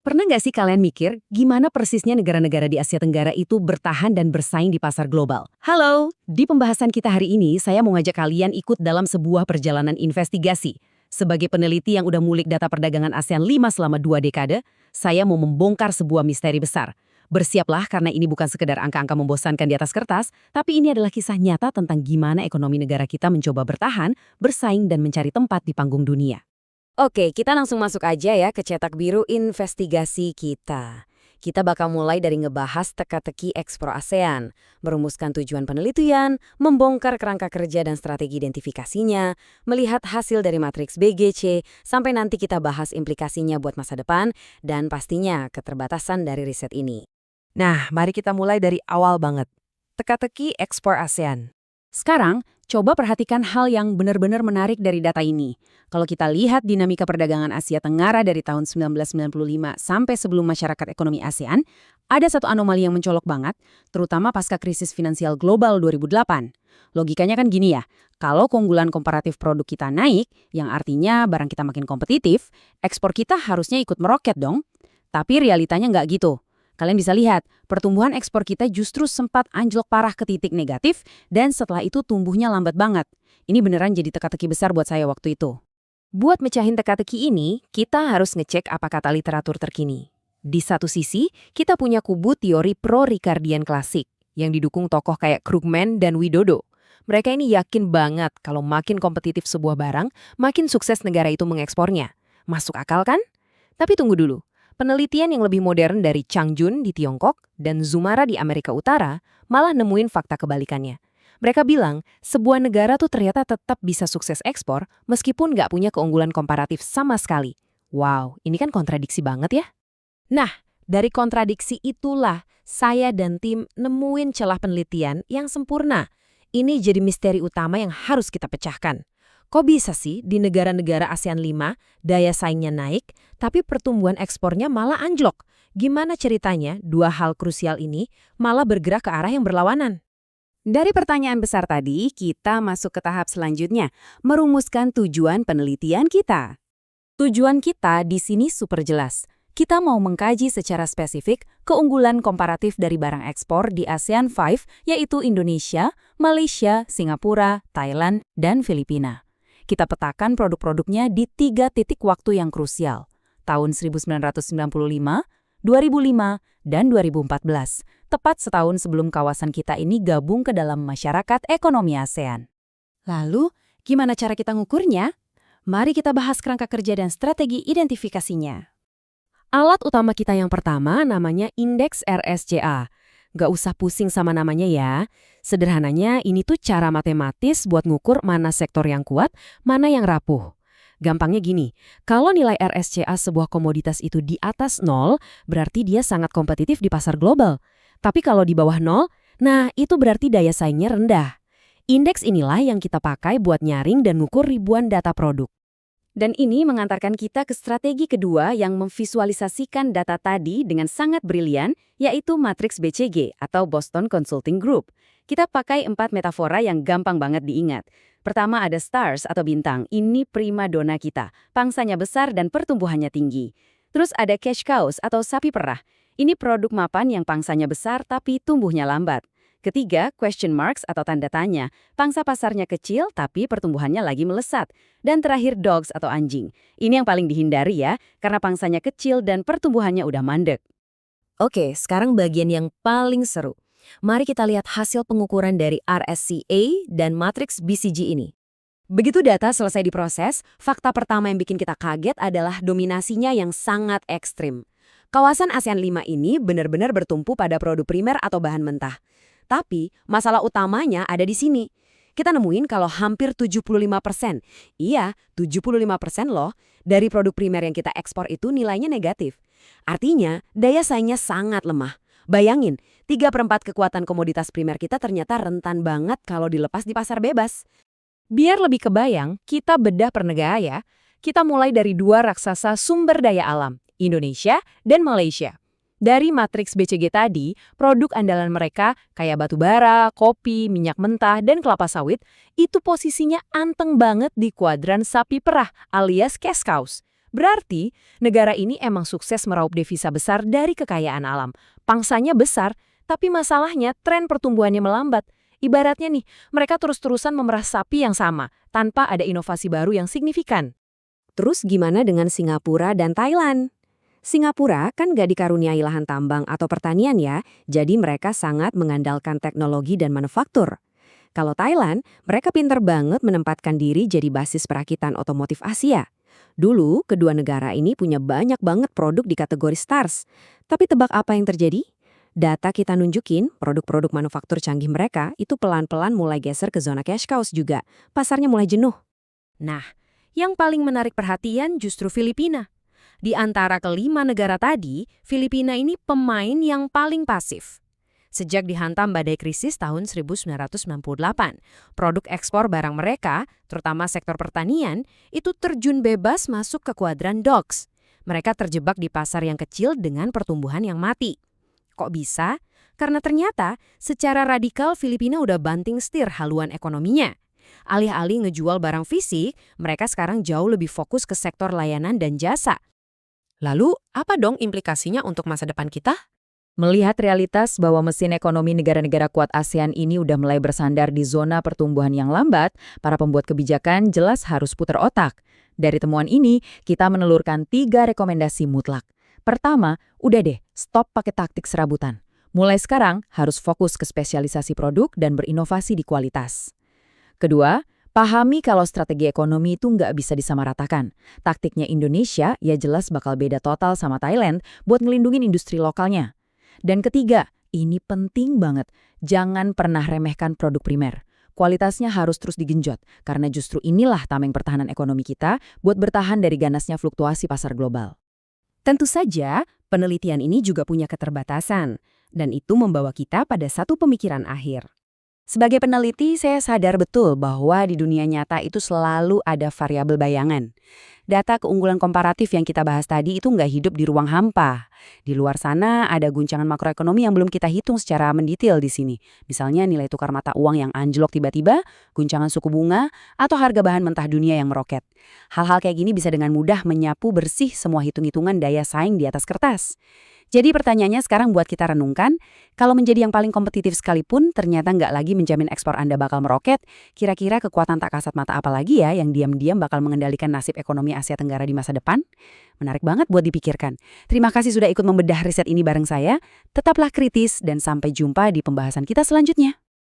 Pernah nggak sih kalian mikir gimana persisnya negara-negara di Asia Tenggara itu bertahan dan bersaing di pasar global? Halo, di pembahasan kita hari ini saya mau ngajak kalian ikut dalam sebuah perjalanan investigasi. Sebagai peneliti yang udah ngulik data perdagangan ASEAN 5 selama 2 dekade, saya mau membongkar sebuah misteri besar. Bersiaplah karena ini bukan sekedar angka-angka membosankan di atas kertas, tapi ini adalah kisah nyata tentang gimana ekonomi negara kita mencoba bertahan, bersaing dan mencari tempat di panggung dunia. Oke, kita langsung masuk aja ya ke cetak biru investigasi kita. Kita bakal mulai dari ngebahas teka-teki ekspor ASEAN, merumuskan tujuan penelitian, membongkar kerangka kerja dan strategi identifikasinya, melihat hasil dari matriks BGC, sampai nanti kita bahas implikasinya buat masa depan, dan pastinya keterbatasan dari riset ini. Nah, mari kita mulai dari awal banget. Teka-teki ekspor ASEAN. Sekarang, coba perhatikan hal yang benar-benar menarik dari data ini. Kalau kita lihat dinamika perdagangan Asia Tenggara dari tahun 1995 sampai sebelum masyarakat ekonomi ASEAN, ada satu anomali yang mencolok banget, terutama pasca krisis finansial global 2008. Logikanya kan gini ya, kalau keunggulan komparatif produk kita naik, yang artinya barang kita makin kompetitif, ekspor kita harusnya ikut meroket dong. Tapi realitanya nggak gitu. Kalian bisa lihat, pertumbuhan ekspor kita justru sempat anjlok parah ke titik negatif dan setelah itu tumbuhnya lambat banget. Ini beneran jadi teka-teki besar buat saya waktu itu. Buat mecahin teka-teki ini, kita harus ngecek apa kata literatur terkini. Di satu sisi, kita punya kubu teori pro-Ricardian klasik yang didukung tokoh kayak Krugman dan Widodo. Mereka ini yakin banget kalau makin kompetitif sebuah barang, makin sukses negara itu mengekspornya. Masuk akal kan? Tapi tunggu dulu. Penelitian yang lebih modern dari Chang Jun di Tiongkok dan Zumara di Amerika Utara malah nemuin fakta kebalikannya. Mereka bilang, sebuah negara tuh ternyata tetap bisa sukses ekspor meskipun nggak punya keunggulan komparatif sama sekali. Wow, ini kan kontradiksi banget ya? Nah, dari kontradiksi itulah saya dan tim nemuin celah penelitian yang sempurna. Ini jadi misteri utama yang harus kita pecahkan. Kok bisa sih di negara-negara ASEAN 5 daya saingnya naik, tapi pertumbuhan ekspornya malah anjlok? Gimana ceritanya dua hal krusial ini malah bergerak ke arah yang berlawanan? Dari pertanyaan besar tadi, kita masuk ke tahap selanjutnya, merumuskan tujuan penelitian kita. Tujuan kita di sini super jelas. Kita mau mengkaji secara spesifik keunggulan komparatif dari barang ekspor di ASEAN 5, yaitu Indonesia, Malaysia, Singapura, Thailand, dan Filipina. Kita petakan produk-produknya di 3 titik waktu yang krusial, tahun 1995, 2005, dan 2014, tepat setahun sebelum kawasan kita ini gabung ke dalam masyarakat ekonomi ASEAN. Lalu, gimana cara kita ngukurnya? Mari kita bahas kerangka kerja dan strategi identifikasinya. Alat utama kita yang pertama namanya Indeks RSCA. Nggak usah pusing sama namanya ya. Sederhananya ini tuh cara matematis buat ngukur mana sektor yang kuat, mana yang rapuh. Gampangnya gini, kalau nilai RSCA sebuah komoditas itu di atas 0, berarti dia sangat kompetitif di pasar global. Tapi kalau di bawah 0, nah itu berarti daya saingnya rendah. Indeks inilah yang kita pakai buat nyaring dan ngukur ribuan data produk. Dan ini mengantarkan kita ke strategi kedua yang memvisualisasikan data tadi dengan sangat brilian, yaitu matriks BCG atau Boston Consulting Group. Kita pakai 4 metafora yang gampang banget diingat. Pertama ada stars atau bintang, ini primadona kita, pangsanya besar dan pertumbuhannya tinggi. Terus ada cash cows atau sapi perah, ini produk mapan yang pangsanya besar tapi tumbuhnya lambat. Ketiga, question marks atau tanda tanya. Pangsa pasarnya kecil tapi pertumbuhannya lagi melesat. Dan terakhir dogs atau anjing. Ini yang paling dihindari ya, karena pangsanya kecil dan pertumbuhannya udah mandek. Oke, sekarang bagian yang paling seru. Mari kita lihat hasil pengukuran dari RSCA dan matriks BCG ini. Begitu data selesai diproses, fakta pertama yang bikin kita kaget adalah dominasinya yang sangat ekstrim. Kawasan ASEAN 5 ini benar-benar bertumpu pada produk primer atau bahan mentah. Tapi, masalah utamanya ada di sini. Kita nemuin kalau hampir 75%, iya 75% loh, dari produk primer yang kita ekspor itu nilainya negatif. Artinya, daya saingnya sangat lemah. Bayangin, 3/4 kekuatan komoditas primer kita ternyata rentan banget kalau dilepas di pasar bebas. Biar lebih kebayang, kita bedah per negara ya. Kita mulai dari 2 raksasa sumber daya alam, Indonesia dan Malaysia. Dari matriks BCG tadi, produk andalan mereka kayak batu bara, kopi, minyak mentah, dan kelapa sawit itu posisinya anteng banget di kuadran sapi perah alias cash cows. Berarti, negara ini emang sukses meraup devisa besar dari kekayaan alam. Pangsanya besar, tapi masalahnya tren pertumbuhannya melambat. Ibaratnya nih, mereka terus-terusan memerah sapi yang sama, tanpa ada inovasi baru yang signifikan. Terus gimana dengan Singapura dan Thailand? Singapura kan nggak dikaruniai lahan tambang atau pertanian ya, jadi mereka sangat mengandalkan teknologi dan manufaktur. Kalau Thailand, mereka pinter banget menempatkan diri jadi basis perakitan otomotif Asia. Dulu, kedua negara ini punya banyak banget produk di kategori stars. Tapi tebak apa yang terjadi? Data kita nunjukin, produk-produk manufaktur canggih mereka itu pelan-pelan mulai geser ke zona cash cows juga. Pasarnya mulai jenuh. Nah, yang paling menarik perhatian justru Filipina. Di antara kelima negara tadi, Filipina ini pemain yang paling pasif. Sejak dihantam badai krisis tahun 1998, produk ekspor barang mereka, terutama sektor pertanian, itu terjun bebas masuk ke kuadran DOX. Mereka terjebak di pasar yang kecil dengan pertumbuhan yang mati. Kok bisa? Karena ternyata secara radikal Filipina udah banting setir haluan ekonominya. Alih-alih ngejual barang fisik, mereka sekarang jauh lebih fokus ke sektor layanan dan jasa. Lalu, apa dong implikasinya untuk masa depan kita? Melihat realitas bahwa mesin ekonomi negara-negara kuat ASEAN ini udah mulai bersandar di zona pertumbuhan yang lambat, para pembuat kebijakan jelas harus putar otak. Dari temuan ini, kita menelurkan 3 rekomendasi mutlak. Pertama, udah deh, stop pakai taktik serabutan. Mulai sekarang harus fokus ke spesialisasi produk dan berinovasi di kualitas. Kedua, pahami kalau strategi ekonomi itu nggak bisa disamaratakan. Taktiknya Indonesia ya jelas bakal beda total sama Thailand buat ngelindungin industri lokalnya. Dan ketiga, ini penting banget, jangan pernah remehkan produk primer. Kualitasnya harus terus digenjot, karena justru inilah tameng pertahanan ekonomi kita buat bertahan dari ganasnya fluktuasi pasar global. Tentu saja, penelitian ini juga punya keterbatasan, dan itu membawa kita pada satu pemikiran akhir. Sebagai peneliti, saya sadar betul bahwa di dunia nyata itu selalu ada variabel bayangan. Data keunggulan komparatif yang kita bahas tadi itu nggak hidup di ruang hampa. Di luar sana ada guncangan makroekonomi yang belum kita hitung secara mendetail di sini. Misalnya nilai tukar mata uang yang anjlok tiba-tiba, guncangan suku bunga, atau harga bahan mentah dunia yang meroket. Hal-hal kayak gini bisa dengan mudah menyapu bersih semua hitung-hitungan daya saing di atas kertas. Jadi pertanyaannya sekarang buat kita renungkan, kalau menjadi yang paling kompetitif sekalipun ternyata nggak lagi menjamin ekspor Anda bakal meroket, kira-kira kekuatan tak kasat mata apa lagi ya yang diam-diam bakal mengendalikan nasib ekonomi Asia Tenggara di masa depan? Menarik banget buat dipikirkan. Terima kasih sudah ikut membedah riset ini bareng saya. Tetaplah kritis dan sampai jumpa di pembahasan kita selanjutnya.